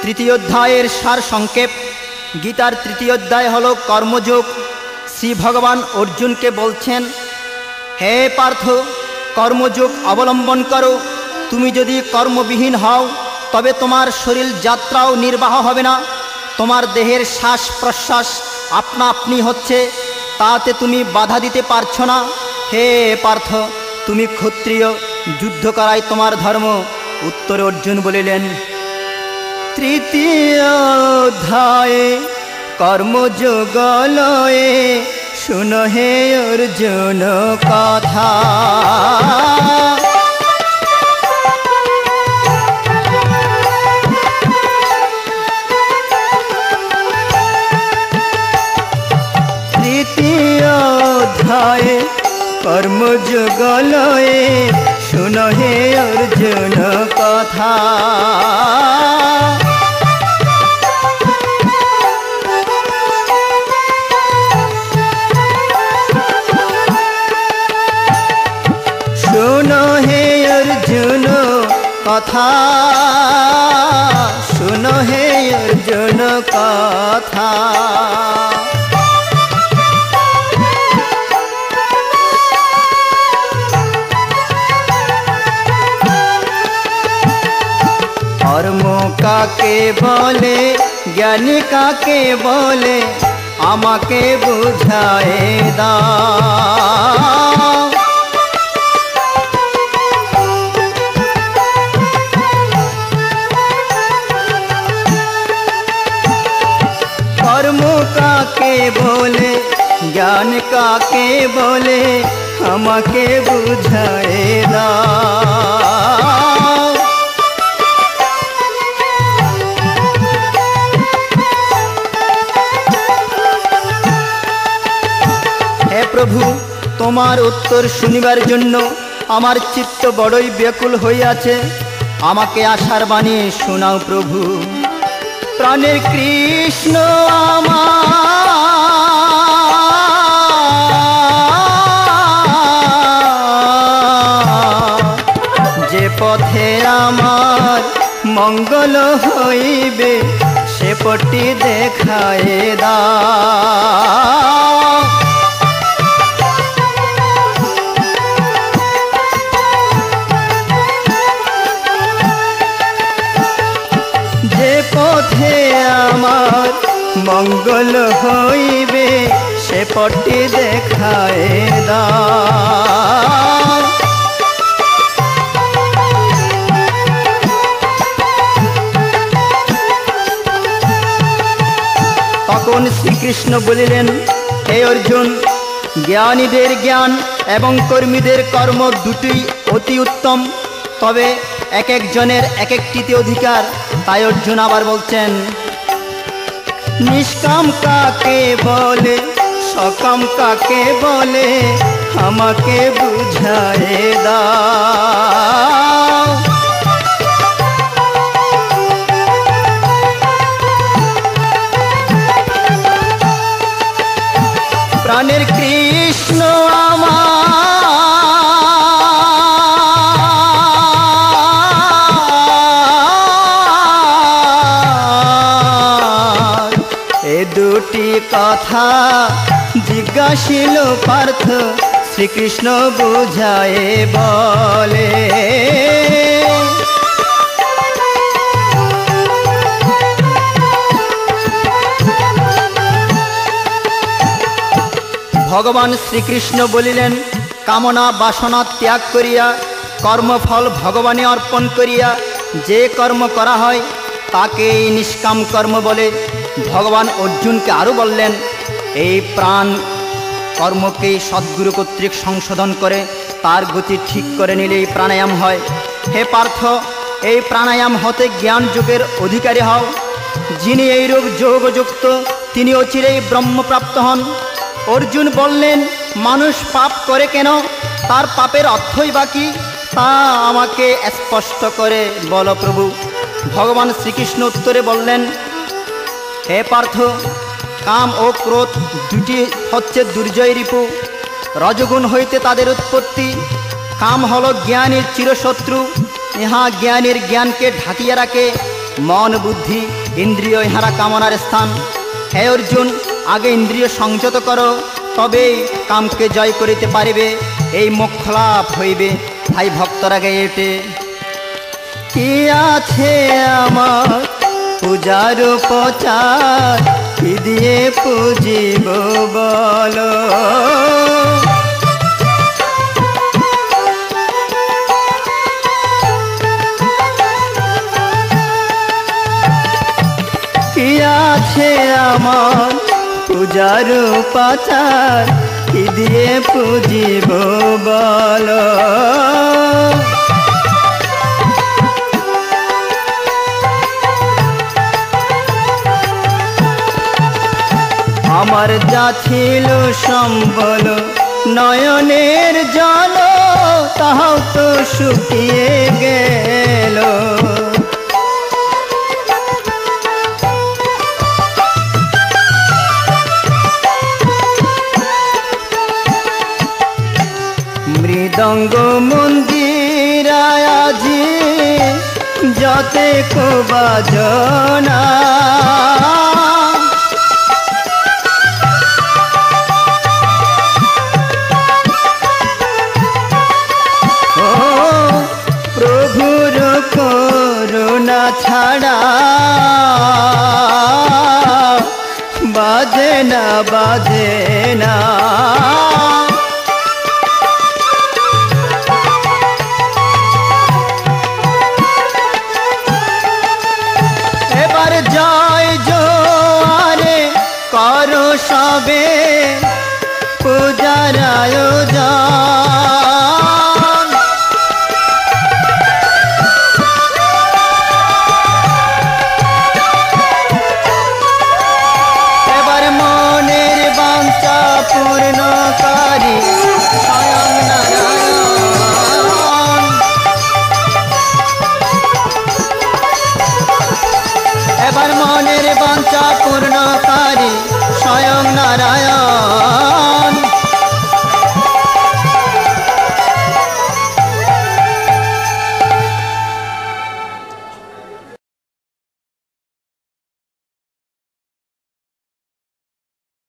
তৃতীয় অধ্যায়ের সার সংক্ষেপ। গীতার তৃতীয় অধ্যায় হল কর্মযোগ। শ্রী ভগবান অর্জুনকে বলছেন, হে পার্থ, কর্মযোগ অবলম্বন করো। তুমি যদি কর্মবিহীন হও তবে তোমার শরীর যাত্রাও নির্বাহ হবে না। তোমার দেহের শ্বাস প্রশ্বাস আপনা আপনি হচ্ছে, তাতে তুমি বাধা দিতে পারছো না। হে পার্থ, তুমি ক্ষত্রিয়, যুদ্ধ করাই তোমার ধর্ম। উত্তরে অর্জুন বলিলেন, তৃতীয় অধ্যায়ে কর্মযোগ লয়ে শুনো হে অর্জুন কথা। তৃতীয় অধ্যায়ে কর্মযোগ লয়ে শুনো হে অর্জুন কথা। শুনো হে অর্জুন কথা, শুনো হে অর্জুন কথা। কর্ম কাকে বলে, জ্ঞানী কাকে বলে, আমাকে বুঝায়ে দাও। কর্ম কাকে বলে, জ্ঞান কাকে বলে, আমাকে বুঝায়ে দাও। হে প্রভু, তোমার উত্তর শুনিবার জন্য আমার চিত্ত বড়ই ব্যাকুল হইয়াছে। আমাকে আশার বাণী শোনাও প্রভু। প্রাণের কৃষ্ণ আমার, যে পথে আমার মঙ্গল হইবে সে পথটি দেখায়ে দাও। যে পথে আমার মঙ্গল হইবে সে পথটি দেখায়ে দাও। তখন শ্রীকৃষ্ণ বলিলেন, হে অর্জুন, জ্ঞানীদের জ্ঞান এবং কর্মীদের কর্ম দুটি অতি উত্তম, তবে এক একজনের এক একটিতে অধিকার। তাই অর্জুন আবার বলছেন, নিষ্কাম কাকে বলে, সকাম কাকে বলে, আমাকে বুঝায়ে দাও। প্রাণের কৃষ্ণ আমার, এ দুটি কথা জিজ্ঞাসিল পার্থ, শ্রীকৃষ্ণ বুঝায়ে বলে। ভগবান শ্রীকৃষ্ণ বলিলেন, কামনা বাসনা ত্যাগ করিয়া কর্মফল ভগবানে অর্পণ করিয়া যে কর্ম করা হয় তাকেই নিষ্কাম কর্ম বলে। ভগবান অর্জুনকে আরও বললেন, এই প্রাণ কর্মকে সদ্গুরু কর্তৃক সংশোধন করে তার গতি ঠিক করে নিলেই প্রাণায়াম হয়। হে পার্থ, এই প্রাণায়াম হতে জ্ঞান যোগের অধিকারী হও। যিনি এইরূপ যোগযুক্ত তিনি অচিরেই ব্রহ্মপ্রাপ্ত হন। অর্জুন বললেন, মানুষ পাপ করে কেন? তার পাপের অর্থই বা কি? তা আমাকে স্পষ্ট করে বলো প্রভু। ভগবান শ্রীকৃষ্ণ উত্তরে বললেন, হে পার্থ, কাম ও ক্রোধ দুটি হচ্ছে দুর্জয় রিপু। রজগুণ হইতে তাদের উৎপত্তি। কাম হল জ্ঞানের চিরশত্রু, ইহা জ্ঞানের জ্ঞানকে ঢাকিয়া রাখে। মন বুদ্ধি ইন্দ্রিয় ইহারা কামনার স্থান। হে অর্জুন, আগে ইন্দ্রিয় সংযত করো, তবেই কামকে জয় করিতে পারিবে, এই মোক্ষ লাভ হইবে। ভাই ভক্তরা গেয়ে ওঠে, কি আছে আমার পূজার উপচার, কি দিয়ে পুজিব বলো। কি আছে আমার পূজার উপাচার, কি দিয়ে পুজিব বলো। আমার যা ছিল সম্বল নয়নের জল, তাহাও তো শুকিয়ে গেল। মৃদঙ্গ মন্দিরায় আজি যতে কো বাজনা, প্রভুর করুণা ছাড়া বাজে না বাজে না। এবার জয় জোয়ারে করো সবে পূজার আয়োজন। এবার মনের বাঞ্ছা পূর্ণকারী স্বয়ং নারায়ণ। এবার মনের বাঞ্ছা পূর্ণকারী স্বয়ং নারায়ণ।